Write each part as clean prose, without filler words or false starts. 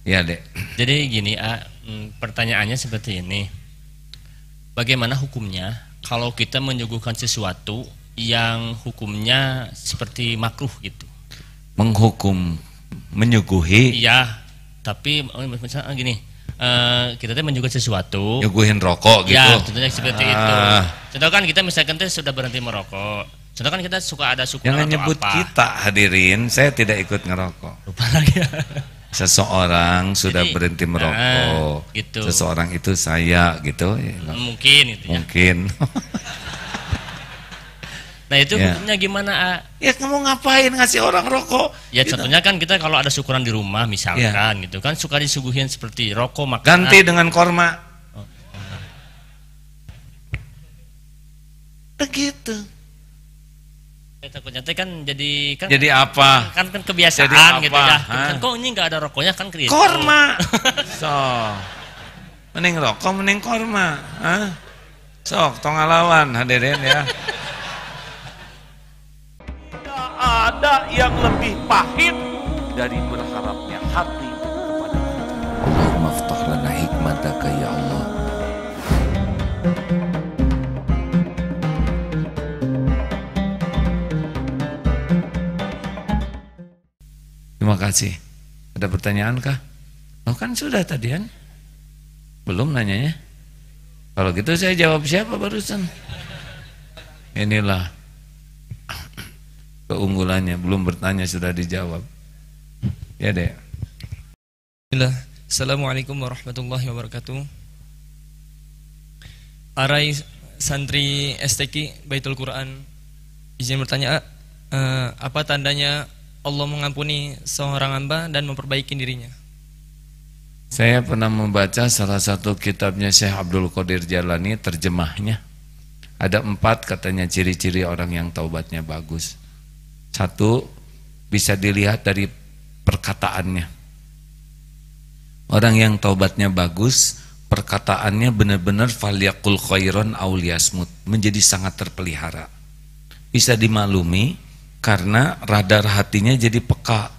Ya, Dek. Jadi gini, pertanyaannya seperti ini. Bagaimana hukumnya kalau kita menyuguhkan sesuatu yang hukumnya seperti makruh gitu? Menghukum, menyuguhi. Iya, tapi misalnya gini, kita tuh menyuguhkan sesuatu. Nyuguhin rokok gitu. Ya, tentunya seperti itu. Contoh kan kita misalkan sudah berhenti merokok. Contoh kan kita suka ada syukuran Jangan atau nyebut apa. kita, hadirin. Saya tidak ikut ngerokok. Lupa lagi. Seseorang sudah Jadi, berhenti merokok. Gitu. Seseorang itu saya gitu. Ya, Mungkin gitu ya. mungkin. Nah itu Ya. hukumnya gimana? Ya kamu ngapain ngasih orang rokok? Ya Gitu. contohnya kan kita kalau ada syukuran di rumah misalkan gitu kan suka disuguhin seperti rokok, makanan. Ganti dengan korma. Begitu. Takutnya kan jadi Jadi apa? kan kebiasaan Jadi apa? gitu ya. Hah? Kan kok ini nggak ada rokoknya kan gitu. Korma. So. Mending rokok, mending korma. Hah? Sok, tong ngalawan hadirin ya. Tidak ada yang lebih pahit dari berharapnya hati kepada Allahumma aftah lana hikmataka ya Allah. Terima kasih. Ada pertanyaan kah? Oh kan sudah tadi kan? Belum nanyanya? Kalau gitu saya jawab siapa barusan? Inilah keunggulannya, belum bertanya sudah dijawab. Ya deh. Assalamualaikum warahmatullahi wabarakatuh. Arai santri STQ Baitul Quran, izin bertanya, apa tandanya Allah mengampuni seorang hamba dan memperbaiki dirinya? Saya pernah membaca salah satu kitabnya Syekh Abdul Qadir Jalani, terjemahnya. Ada 4 katanya ciri-ciri orang yang taubatnya bagus. 1, bisa dilihat dari perkataannya. Orang yang taubatnya bagus, perkataannya benar-benar falyaqul khairon aw liyasmut, menjadi sangat terpelihara. Bisa dimaklumi karena radar hatinya jadi peka.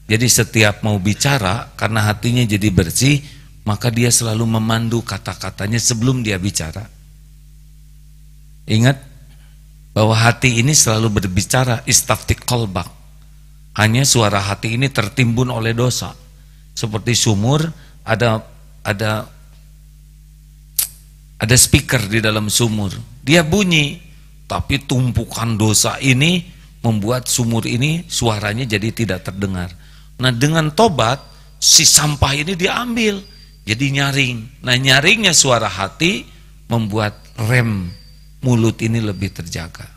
Jadi setiap mau bicara, karena hatinya jadi bersih, maka dia selalu memandu kata-katanya sebelum dia bicara. Ingat bahwa hati ini selalu berbicara, istaftik qalbak. Hanya suara hati ini tertimbun oleh dosa. Seperti sumur, ada speaker di dalam sumur. Dia bunyi, tapi tumpukan dosa ini membuat sumur ini suaranya jadi tidak terdengar. Nah dengan tobat, si sampah ini diambil, jadi nyaring. Nah nyaringnya suara hati membuat rem mulut ini lebih terjaga.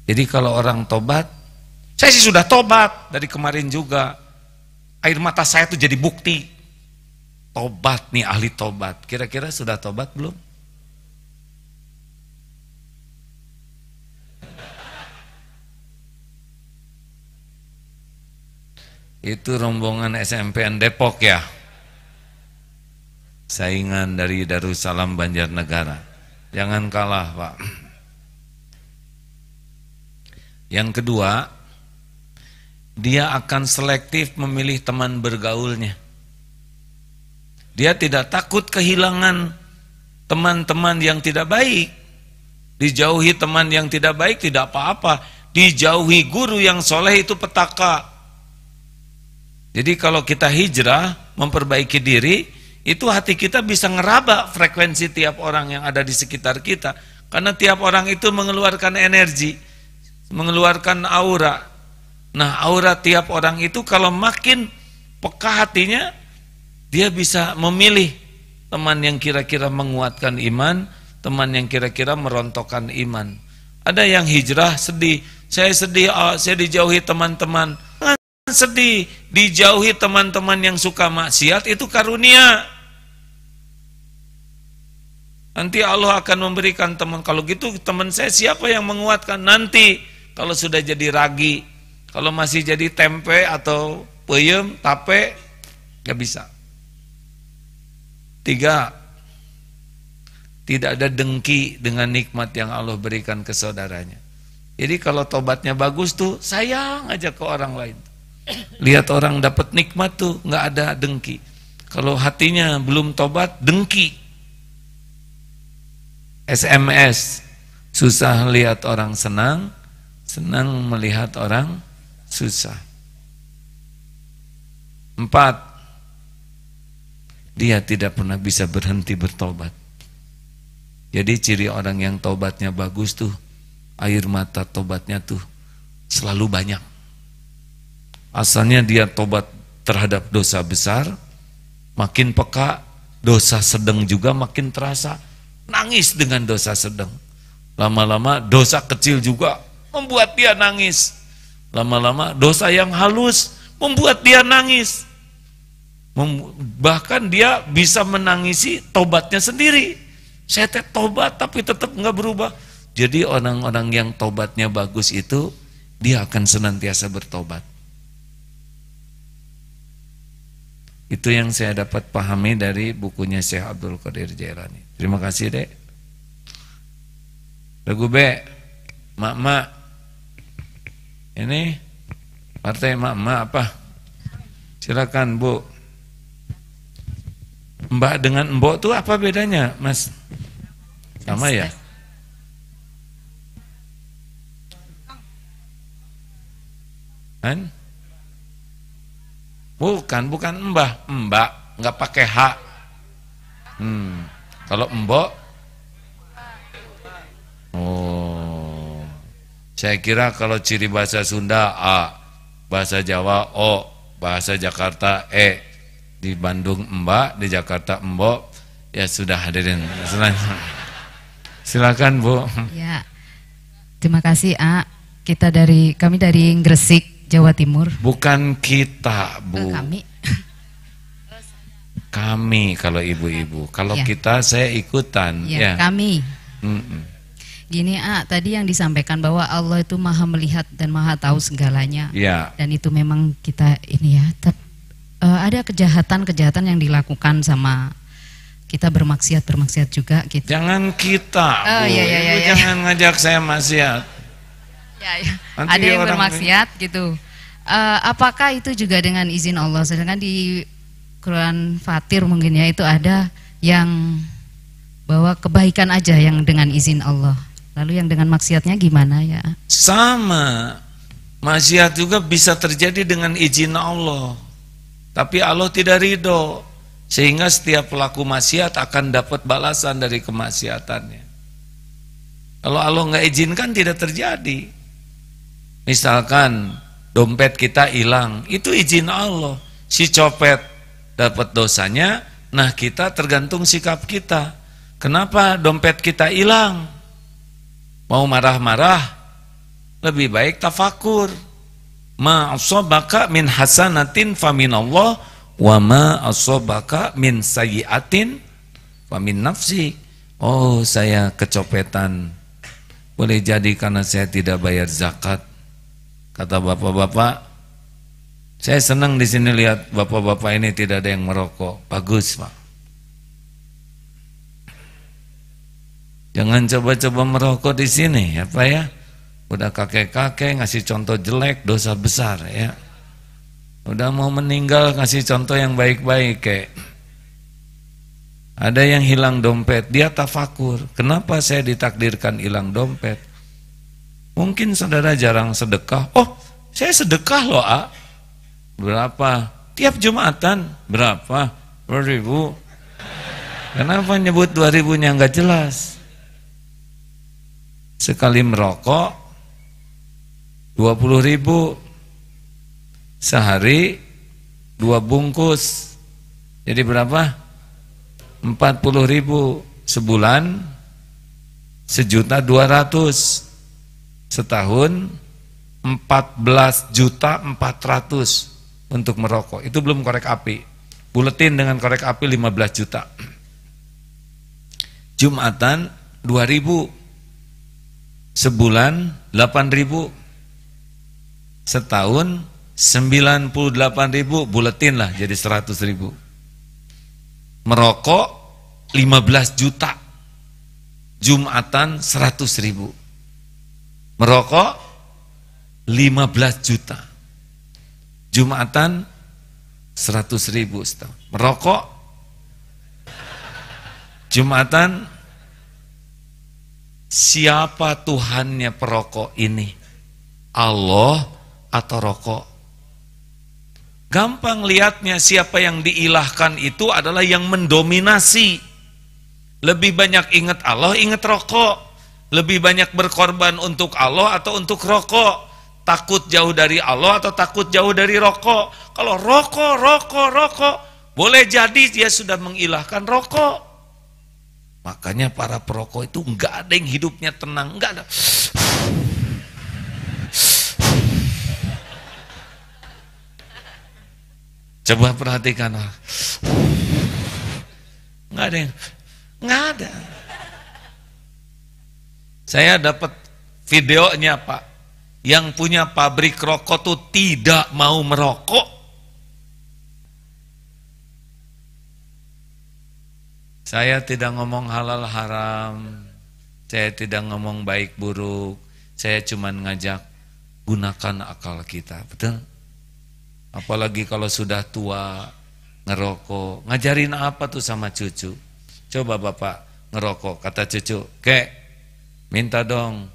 Jadi kalau orang tobat, saya sih sudah tobat dari kemarin juga. Air mata saya tuh jadi bukti. Tobat nih, ahli tobat. Kira-kira sudah tobat belum? Itu rombongan SMPN Depok ya, saingan dari Darussalam Banjarnegara. Jangan kalah Pak. Yang kedua, dia akan selektif memilih teman bergaulnya. Dia tidak takut kehilangan teman-teman yang tidak baik. Dijauhi teman yang tidak baik tidak apa-apa. Dijauhi guru yang soleh itu petaka. Jadi kalau kita hijrah, memperbaiki diri, itu hati kita bisa ngeraba frekuensi tiap orang yang ada di sekitar kita. Karena tiap orang itu mengeluarkan energi, mengeluarkan aura. Nah aura tiap orang itu kalau makin peka hatinya, dia bisa memilih teman yang kira-kira menguatkan iman, teman yang kira-kira merontokkan iman. Ada yang hijrah sedih, saya sedih, saya dijauhi teman-teman. Sedih, dijauhi teman-teman yang suka maksiat, itu karunia. Nanti Allah akan memberikan teman. Kalau gitu teman saya siapa yang menguatkan? Nanti kalau sudah jadi ragi, kalau masih jadi tempe atau peyem, tape, gak bisa. 3, tidak ada dengki dengan nikmat yang Allah berikan ke saudaranya. Jadi kalau tobatnya bagus tuh sayang aja ke orang lain. Lihat orang dapat nikmat tuh nggak ada dengki. Kalau hatinya belum tobat, dengki. SMS, susah lihat orang senang, senang melihat orang susah. 4, dia tidak pernah bisa berhenti bertobat. Jadi ciri orang yang tobatnya bagus tuh, air mata tobatnya tuh selalu banyak. Asalnya dia tobat terhadap dosa besar, makin peka, dosa sedang juga makin terasa, nangis dengan dosa sedang. Lama-lama dosa kecil juga membuat dia nangis. Lama-lama dosa yang halus membuat dia nangis. Bahkan dia bisa menangisi tobatnya sendiri. Saya tobat tapi tetap nggak berubah. Jadi orang-orang yang tobatnya bagus itu, dia akan senantiasa bertobat. Itu yang saya dapat pahami dari bukunya Syekh Abdul Qadir Jailani. Terima kasih, Dek. Lagu B, mak-mak. Ini partai mak-mak apa? Silakan, Bu. Mbak dengan mbok tuh apa bedanya, Mas? Sama ya? Kan? Bukan mbah, mbak, nggak pakai H. Kalau mbok, oh, saya kira kalau ciri bahasa Sunda A, bahasa Jawa O, bahasa Jakarta E, di Bandung mbak, di Jakarta mbok, ya sudah hadirin. Silakan Bu. Ya, terima kasih A. Kami dari Gresik, Jawa Timur. Bukan kita, Bu. Kami kalau ibu-ibu. Kalau ya. kita saya ikutan. Ya, kami. Gini tadi yang disampaikan bahwa Allah itu maha melihat dan maha tahu segalanya. Ya. Dan itu memang kita ini ya. Ada kejahatan-kejahatan yang dilakukan sama kita, bermaksiat juga. Gitu. Jangan kita, Bu. Iya. Jangan ngajak saya maksiat. Ya. Ada yang bermaksiat gitu. Apakah itu juga dengan izin Allah? Sedangkan di Quran Fatir mungkin ya itu ada yang bahwa kebaikan aja yang dengan izin Allah. Lalu yang dengan maksiatnya gimana ya? Sama. Maksiat juga bisa terjadi dengan izin Allah. Tapi Allah tidak ridho. Sehingga setiap pelaku maksiat akan dapat balasan dari kemaksiatannya. Kalau Allah nggak izinkan tidak terjadi. Misalkan dompet kita hilang, itu izin Allah. Si copet dapat dosanya, nah kita tergantung sikap kita. Kenapa dompet kita hilang? Mau marah-marah? Lebih baik tafakur. Ma asabaka min hasanatin faminallah, wa ma asabaka min sayyiatin famin nafsi. Oh, saya kecopetan. Boleh jadi karena saya tidak bayar zakat. Kata bapak-bapak, saya senang di sini lihat bapak-bapak ini tidak ada yang merokok. Bagus, Pak. Jangan coba-coba merokok di sini, ya Pak ya. Udah kakek-kakek ngasih contoh jelek, dosa besar ya. Udah mau meninggal ngasih contoh yang baik-baik kayak. Ada yang hilang dompet, dia tafakur. Kenapa saya ditakdirkan hilang dompet? Mungkin saudara jarang sedekah. Oh, saya sedekah loh, A. Berapa? Tiap Jumatan. Berapa? 2.000. Kenapa nyebut 2.000-nya nggak jelas? Sekali merokok 20.000. Sehari 2 bungkus. Jadi berapa? 40.000. Sebulan 1.200.000. Setahun 14.400.000 untuk merokok. Itu belum korek api. Buletin dengan korek api 15 juta. Jumatan 2.000. Sebulan 8.000. Setahun 98.000, buletin lah jadi 100.000. Merokok 15 juta. Jumatan 100.000. Merokok 15 juta. Jumatan 100.000 setahun. Merokok Jumatan, siapa Tuhannya perokok ini? Allah atau rokok? Gampang lihatnya, siapa yang diilahkan itu adalah yang mendominasi. Lebih banyak ingat Allah, ingat rokok. Lebih banyak berkorban untuk Allah atau untuk rokok. Takut jauh dari Allah atau takut jauh dari rokok. Kalau rokok, boleh jadi dia sudah mengilahkan rokok. Makanya para perokok itu enggak ada yang hidupnya tenang, enggak ada. Coba perhatikan, enggak ada yang, enggak ada. Saya dapat videonya Pak, yang punya pabrik rokok tuh tidak mau merokok. Saya tidak ngomong halal haram, saya tidak ngomong baik buruk, saya cuma ngajak gunakan akal kita, betul? Apalagi kalau sudah tua ngerokok, ngajarin apa tuh sama cucu? Coba bapak ngerokok, kata cucu, kek minta dong,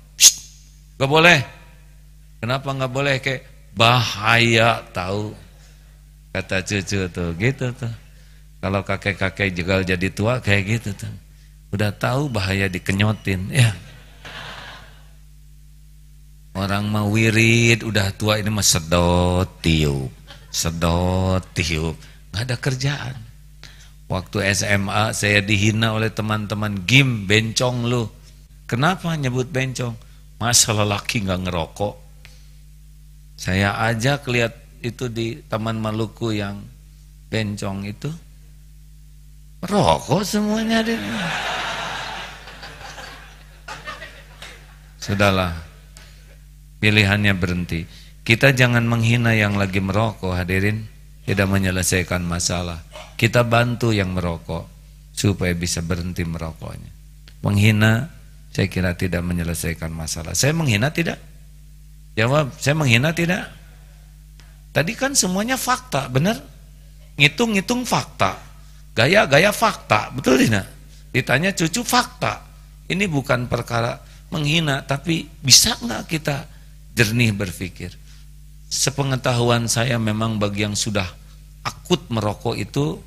gak boleh. Kenapa nggak boleh? Kayak bahaya tahu, kata cucu tuh, gitu tuh. Kalau kakek-kakek juga jadi tua kayak gitu tuh, udah tahu bahaya dikenyotin ya. Orang mau wirid udah tua, ini mah sedot tiup, nggak ada kerjaan. Waktu SMA saya dihina oleh teman-teman, Gim bencong lu. Kenapa nyebut bencong? Masa lelaki nggak ngerokok? Saya ajak lihat itu di Taman Maluku yang bencong itu, merokok semuanya deh. Sudahlah, pilihannya berhenti. Kita jangan menghina yang lagi merokok, hadirin, tidak menyelesaikan masalah. Kita bantu yang merokok supaya bisa berhenti merokoknya. Menghina, saya kira tidak menyelesaikan masalah. Saya menghina tidak? Jawab, saya menghina tidak? Tadi kan semuanya fakta, benar? Ngitung-ngitung fakta, gaya-gaya fakta, betul tidak? Ditanya cucu fakta. Ini bukan perkara menghina, tapi bisa nggak kita jernih berpikir? Sepengetahuan saya memang bagi yang sudah akut merokok itu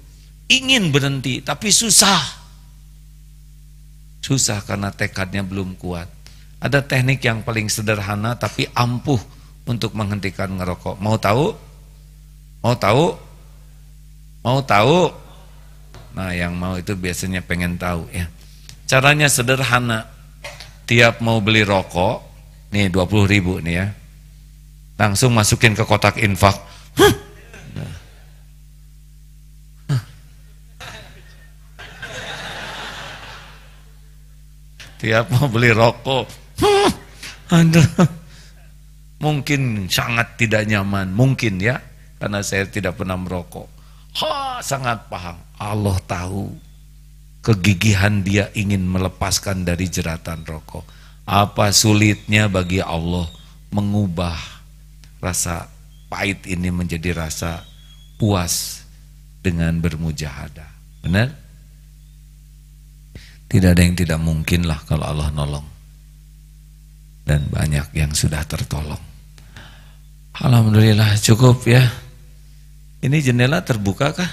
ingin berhenti, tapi susah. Susah karena tekadnya belum kuat. Ada teknik yang paling sederhana tapi ampuh untuk menghentikan ngerokok. Mau tahu? Mau tahu? Mau tahu? Nah, yang mau itu biasanya pengen tahu ya. Caranya sederhana. Tiap mau beli rokok, nih 20.000 nih ya, langsung masukin ke kotak infak. Tiap mau beli rokok, aduh, mungkin sangat tidak nyaman, mungkin ya, karena saya tidak pernah merokok. Sangat paham. Allah tahu kegigihan dia ingin melepaskan dari jeratan rokok. Apa sulitnya bagi Allah mengubah rasa pahit ini menjadi rasa puas dengan bermujahadah. Benar? Tidak ada yang tidak mungkin lah kalau Allah nolong. Dan banyak yang sudah tertolong. Alhamdulillah, cukup ya. Ini jendela terbuka kah?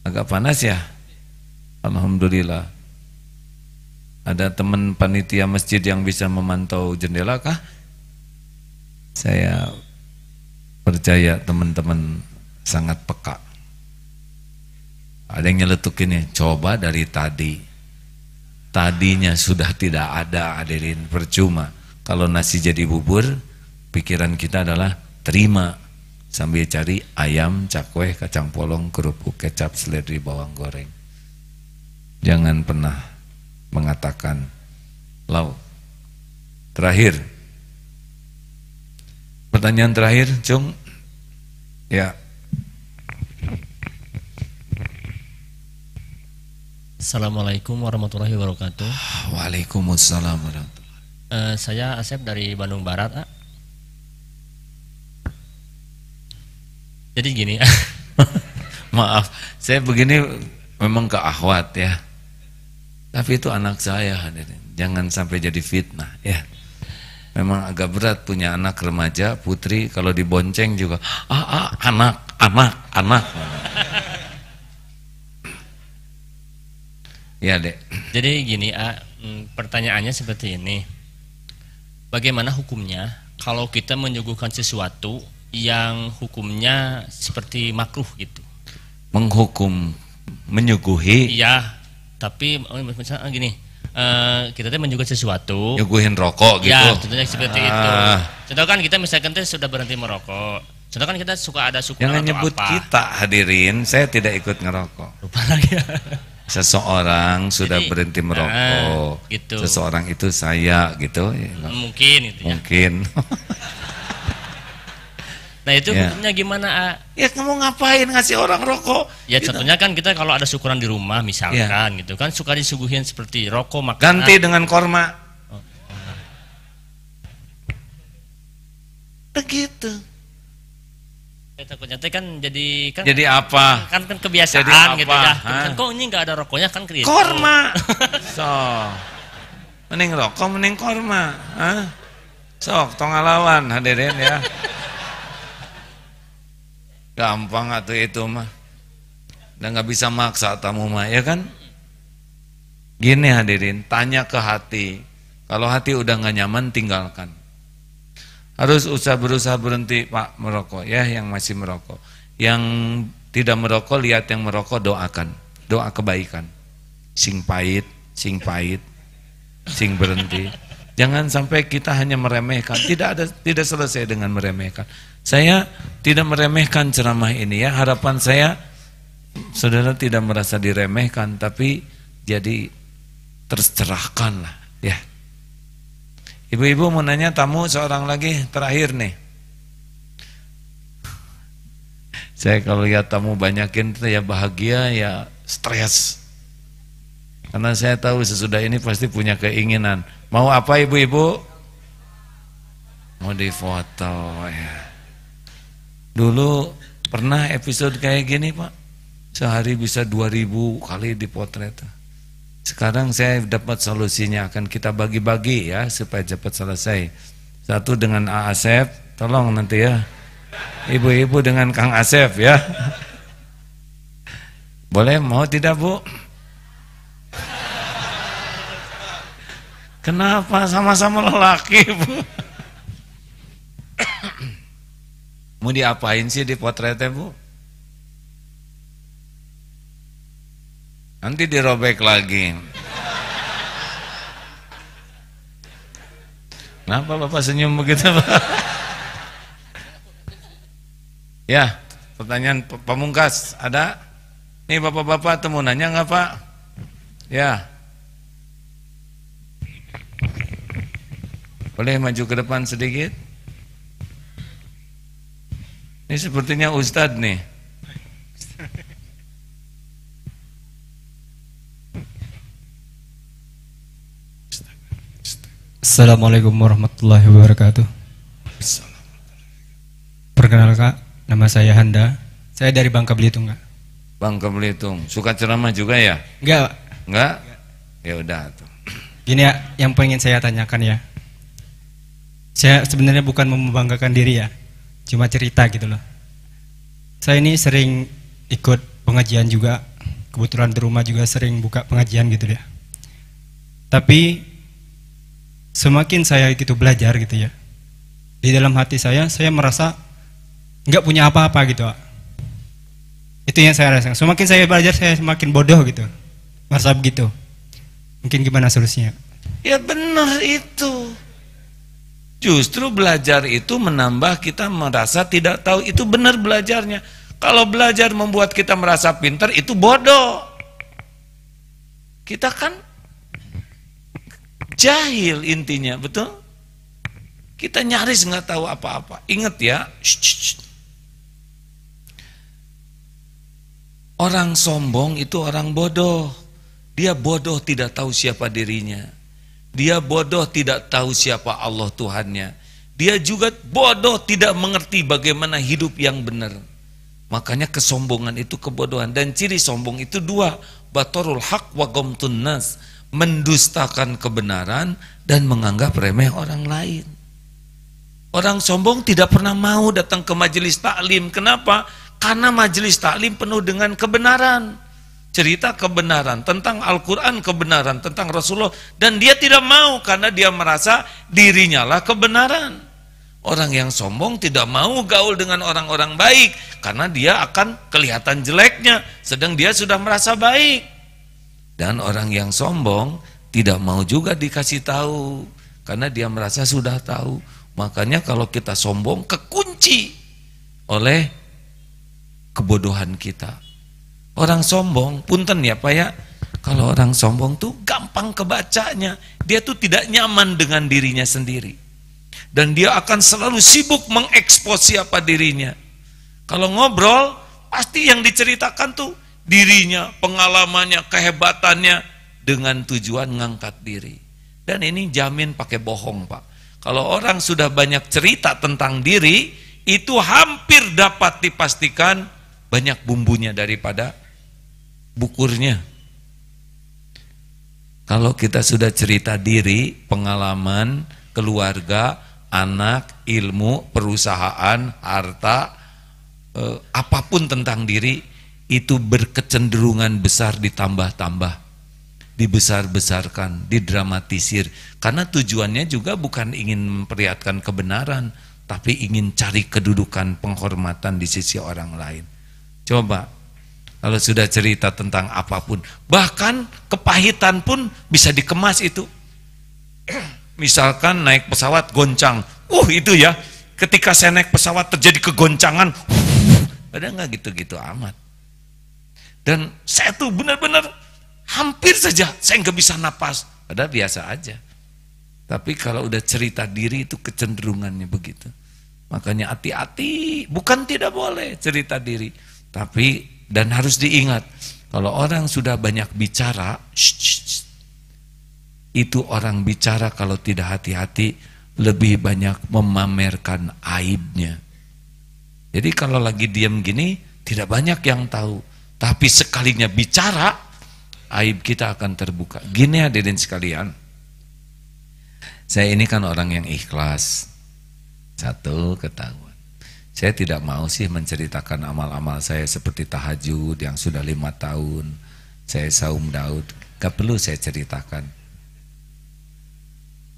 Agak panas ya? Alhamdulillah. Ada teman panitia masjid yang bisa memantau jendela kah? Saya percaya teman-teman sangat peka. Ada yang nyeletukinnya, coba dari tadi. Tadinya sudah tidak ada, hadirin, percuma. Kalau nasi jadi bubur, pikiran kita adalah terima. Sambil cari ayam, cakwe, kacang polong, kerupuk, kecap, seledri, bawang goreng. Jangan pernah mengatakan lau. Terakhir, pertanyaan terakhir, Cung. Ya. Assalamualaikum warahmatullahi wabarakatuh. Waalaikumsalam warahmatullahi. Saya Asep dari Bandung Barat. Jadi gini. Maaf, saya begini memang ke akhwat ya. Tapi itu anak saya, hadirin. Jangan sampai jadi fitnah ya. Memang agak berat punya anak remaja, putri, kalau dibonceng juga anak. Ya, Dek. Jadi gini, pertanyaannya seperti ini. Bagaimana hukumnya kalau kita menyuguhkan sesuatu yang hukumnya seperti makruh gitu? Menghukum, menyuguhi. Iya, tapi misalnya gini, kita menyuguhkan sesuatu. Nyuguhin rokok gitu. Ya, contohnya seperti itu. Contoh kan kita misalkan sudah berhenti merokok. Contoh kan kita suka ada syukuran Jangan atau nyebut apa. kita, hadirin. Saya tidak ikut ngerokok. Lupa lagi ya. Seseorang sudah Jadi, berhenti merokok. gitu. Seseorang itu saya gitu. Mungkin itu ya. Mungkin. Nah itu Ya. hukumnya gimana? Ya kamu ngapain ngasih orang rokok? Ya Gitu. contohnya kan kita kalau ada syukuran di rumah misalkan gitu kan suka disuguhin seperti rokok, makanan. Ganti dengan korma. Begitu. Ya, takutnya kan jadi kan Jadi apa? kan kebiasaan Jadi apa? gitu ya. Hah? Kan kok ini nggak ada rokoknya kan gitu. Korma. So. Mending rokok, mending korma. Hah? Sok, tong ngalawan hadirin ya. Gampang atuh itu mah. Dan nggak bisa maksa tamu mah, ya kan? Gini hadirin, tanya ke hati. Kalau hati udah nggak nyaman, tinggalkan. Harus berusaha berhenti Pak merokok ya, yang masih merokok. Yang tidak merokok, lihat yang merokok, doakan. Doa kebaikan. Sing pahit, sing berhenti. Jangan sampai kita hanya meremehkan. Tidak selesai dengan meremehkan. Saya tidak meremehkan ceramah ini ya. Harapan saya saudara tidak merasa diremehkan, tapi jadi tercerahkan lah ya. Ibu-ibu mau nanya tamu seorang lagi terakhir nih. Saya kalau lihat tamu banyakin itu ya bahagia ya stres. Karena saya tahu sesudah ini pasti punya keinginan. Mau apa ibu-ibu? Mau difoto ya. Dulu pernah episode kayak gini Pak. Sehari bisa 2000 kali dipotret. Sekarang saya dapat solusinya, akan kita bagi-bagi ya supaya cepat selesai. Satu dengan A. Asep, tolong nanti ya. Ibu-ibu dengan Kang Asep ya. Boleh, mau tidak Bu? Kenapa sama-sama lelaki Bu? Mau diapain sih di potretnya Bu? Nanti dirobek lagi. Kenapa Bapak senyum begitu Pak? Ya, pertanyaan pamungkas ada? Nih Bapak-bapak mau nanya nggak Pak? Ya. Boleh maju ke depan sedikit? Ini sepertinya Ustadz nih. Assalamualaikum warahmatullahi wabarakatuh. Perkenalkan, nama saya Handa. Saya dari Bangka Belitung, Kak. Bangka Belitung. Suka ceramah juga ya? Enggak, Pak. Enggak? Ya udah tuh. Gini ya, yang pengen saya tanyakan ya. Saya sebenarnya bukan membanggakan diri ya, cuma cerita gitu loh. Saya ini sering ikut pengajian juga. Kebetulan di rumah juga sering buka pengajian gitu ya. Tapi semakin saya gitu belajar gitu ya, di dalam hati saya merasa nggak punya apa-apa gitu Pak. Itu yang saya rasakan. Semakin saya belajar saya semakin bodoh gitu, merasa begitu. Mungkin gimana solusinya? Ya benar itu. Justru belajar itu menambah kita merasa tidak tahu. Itu benar belajarnya. Kalau belajar membuat kita merasa pintar, itu bodoh. Kita kan jahil intinya, betul? Kita nyaris nggak tahu apa-apa. Ingat ya, orang sombong itu orang bodoh. Dia bodoh tidak tahu siapa dirinya. Dia bodoh tidak tahu siapa Allah Tuhannya. Dia juga bodoh tidak mengerti bagaimana hidup yang benar. Makanya kesombongan itu kebodohan. Dan ciri sombong itu dua, batorul haq wa ghamtun nas, mendustakan kebenaran dan menganggap remeh orang lain. Orang sombong tidak pernah mau datang ke majelis taklim. Kenapa? Karena majelis taklim penuh dengan kebenaran, cerita kebenaran tentang Al-Quran, kebenaran tentang Rasulullah, dan dia tidak mau karena dia merasa dirinya lah kebenaran. Orang yang sombong tidak mau gaul dengan orang-orang baik karena dia akan kelihatan jeleknya, sedang dia sudah merasa baik. Dan orang yang sombong tidak mau juga dikasih tahu karena dia merasa sudah tahu. Makanya kalau kita sombong, kekunci oleh kebodohan kita. Orang sombong, punten ya Pak ya, kalau orang sombong tuh gampang kebacanya. Dia tuh tidak nyaman dengan dirinya sendiri. Dan dia akan selalu sibuk mengekspos siapa dirinya. Kalau ngobrol, pasti yang diceritakan tuh dirinya, pengalamannya, kehebatannya, dengan tujuan ngangkat diri. Dan ini jamin pakai bohong Pak. Kalau orang sudah banyak cerita tentang diri, itu hampir dapat dipastikan banyak bumbunya daripada bukurnya. Kalau kita sudah cerita diri, pengalaman, keluarga, anak, ilmu, perusahaan, harta, apapun tentang diri, itu berkecenderungan besar ditambah-tambah, dibesar-besarkan, didramatisir. Karena tujuannya juga bukan ingin memperlihatkan kebenaran, tapi ingin cari kedudukan, penghormatan di sisi orang lain. Coba, kalau sudah cerita tentang apapun, bahkan kepahitan pun bisa dikemas itu. Misalkan naik pesawat goncang, itu ya, ketika saya naik pesawat terjadi kegoncangan, ada nggak gitu-gitu amat. Dan saya tuh benar-benar hampir saja saya nggak bisa napas, padahal biasa aja. Tapi kalau udah cerita diri itu kecenderungannya begitu. Makanya hati-hati, bukan tidak boleh cerita diri, tapi dan harus diingat, kalau orang sudah banyak bicara, itu orang bicara kalau tidak hati-hati lebih banyak memamerkan aibnya. Jadi kalau lagi diam gini tidak banyak yang tahu, tapi sekalinya bicara aib kita akan terbuka. Gini hadirin sekalian, saya ini kan orang yang ikhlas. Satu, ketahuan, saya tidak mau sih menceritakan amal-amal saya seperti tahajud yang sudah 5 tahun, saya saum Daud, gak perlu saya ceritakan.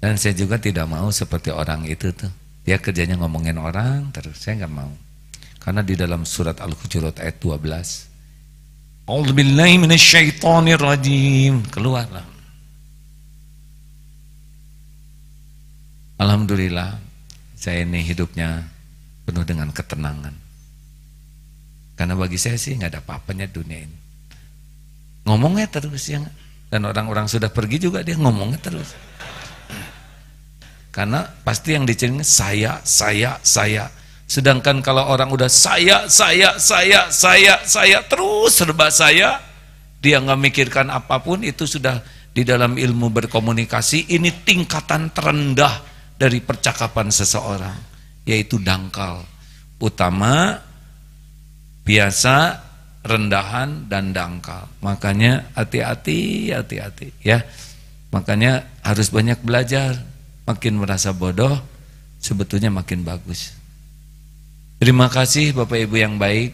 Dan saya juga tidak mau seperti orang itu tuh, dia kerjanya ngomongin orang terus, saya nggak mau. Karena di dalam surat Al-Hujurat ayat 12, A'udzubillahi minasyaitonirrajim, keluarlah. Alhamdulillah, saya ini hidupnya penuh dengan ketenangan. Karena bagi saya sih nggak ada apa-apanya dunia ini. Ngomongnya terus ya, dan orang-orang sudah pergi juga dia ngomongnya terus. Karena pasti yang diceritakan saya. Sedangkan kalau orang udah saya terus serba saya, dia nggak mikirkan apapun, itu sudah di dalam ilmu berkomunikasi ini tingkatan terendah dari percakapan seseorang, yaitu dangkal. Utama, biasa, rendahan dan dangkal. Makanya hati-hati ya. Makanya harus banyak belajar. Makin merasa bodoh, sebetulnya makin bagus. Terima kasih Bapak Ibu yang baik.